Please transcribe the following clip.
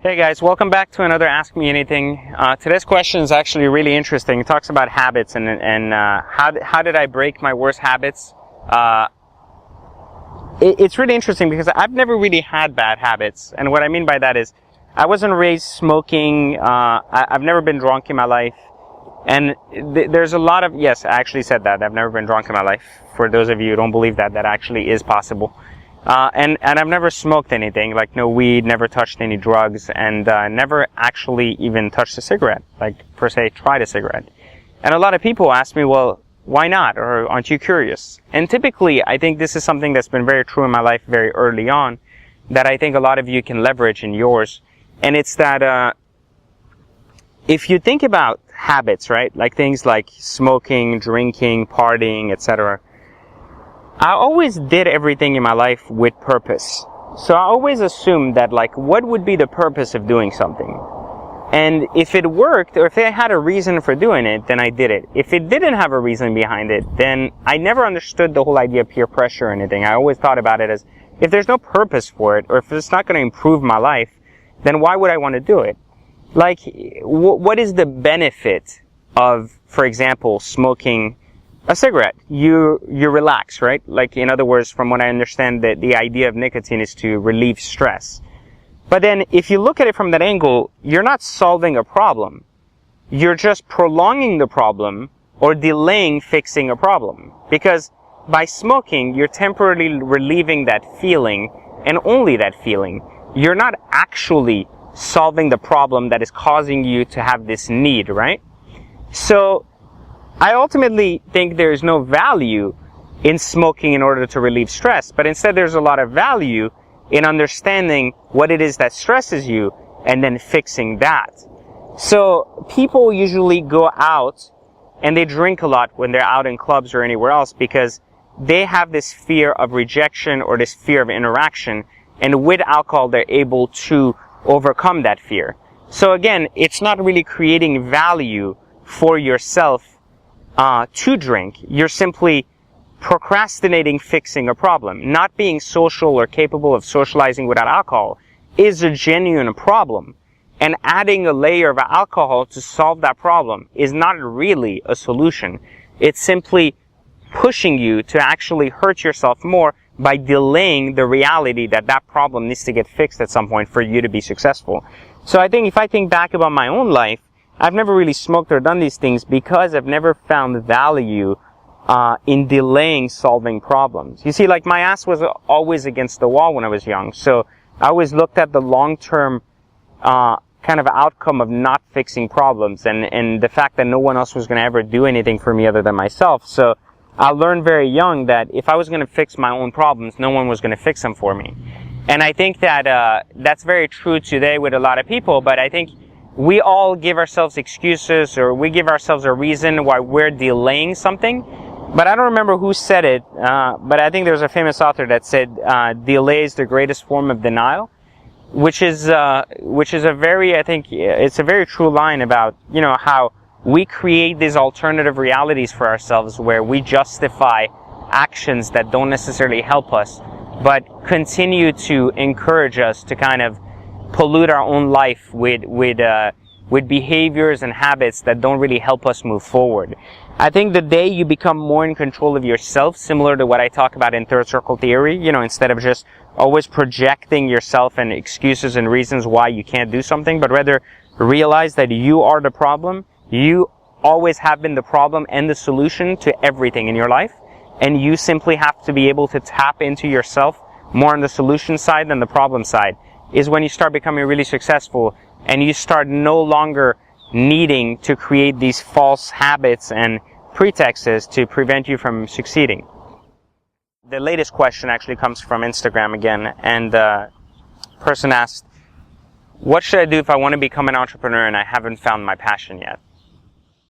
Hey guys, welcome back to another Ask Me Anything. Today's question is actually really interesting. It talks about habits and how did I break my worst habits. It's really interesting because I've never really had bad habits, and what I mean by that is I wasn't raised smoking. I've never been drunk in my life, and there's a lot of, yes, I actually said that. I've never been drunk in my life. For those of you who don't believe that, that actually is possible. And I've never smoked anything, like no weed, never touched any drugs, and never actually even touched a cigarette, like per se tried a cigarette. And a lot of people ask me, well, why not? Or aren't you curious? And typically, I think this is something that's been very true in my life very early on, that I think a lot of you can leverage in yours. And it's that if you think about habits, right, like things like smoking, drinking, partying, etc., I always did everything in my life with purpose. So I always assumed that, like, what would be the purpose of doing something? And if it worked, or if I had a reason for doing it, then I did it. If it didn't have a reason behind it, then I never understood the whole idea of peer pressure or anything. I always thought about it as, if there's no purpose for it, or if it's not going to improve my life, then why would I want to do it? Like, what is the benefit of, for example, smoking a cigarette? You relax, right? Like, in other words, from what I understand, that the idea of nicotine is to relieve stress. But then, if you look at it from that angle, you're not solving a problem. You're just prolonging the problem or delaying fixing a problem. Because by smoking, you're temporarily relieving that feeling, and only that feeling. You're not actually solving the problem that is causing you to have this need, right? So, I ultimately think there's no value in smoking in order to relieve stress, but instead there's a lot of value in understanding what it is that stresses you and then fixing that. So people usually go out and they drink a lot when they're out in clubs or anywhere else because they have this fear of rejection or this fear of interaction, and with alcohol they're able to overcome that fear. So again, it's not really creating value for yourself to drink. You're simply procrastinating fixing a problem. Not being social or capable of socializing without alcohol is a genuine problem. And adding a layer of alcohol to solve that problem is not really a solution. It's simply pushing you to actually hurt yourself more by delaying the reality that that problem needs to get fixed at some point for you to be successful. So I think if I think back about my own life, I've never really smoked or done these things because I've never found value in delaying solving problems. You see, like, my ass was always against the wall when I was young, so I always looked at the long-term kind of outcome of not fixing problems and the fact that no one else was going to ever do anything for me other than myself. So I learned very young that if I was going to fix my own problems, no one was going to fix them for me. And I think that that's very true today with a lot of people, but I think we all give ourselves excuses, or we give ourselves a reason why we're delaying something. But I don't remember who said it, but I think there's a famous author that said, delay is the greatest form of denial, which is a very, I think, it's a very true line about, you know, how we create these alternative realities for ourselves where we justify actions that don't necessarily help us, but continue to encourage us to kind of pollute our own life with behaviors and habits that don't really help us move forward. I think the day you become more in control of yourself, similar to what I talk about in third circle theory, you know, instead of just always projecting yourself and excuses and reasons why you can't do something, but rather realize that you are the problem. You always have been the problem and the solution to everything in your life, and you simply have to be able to tap into yourself more on the solution side than the problem side, is when you start becoming really successful and you start no longer needing to create these false habits and pretexts to prevent you from succeeding. The latest question actually comes from Instagram again, and the person asked, what should I do if I want to become an entrepreneur and I haven't found my passion yet?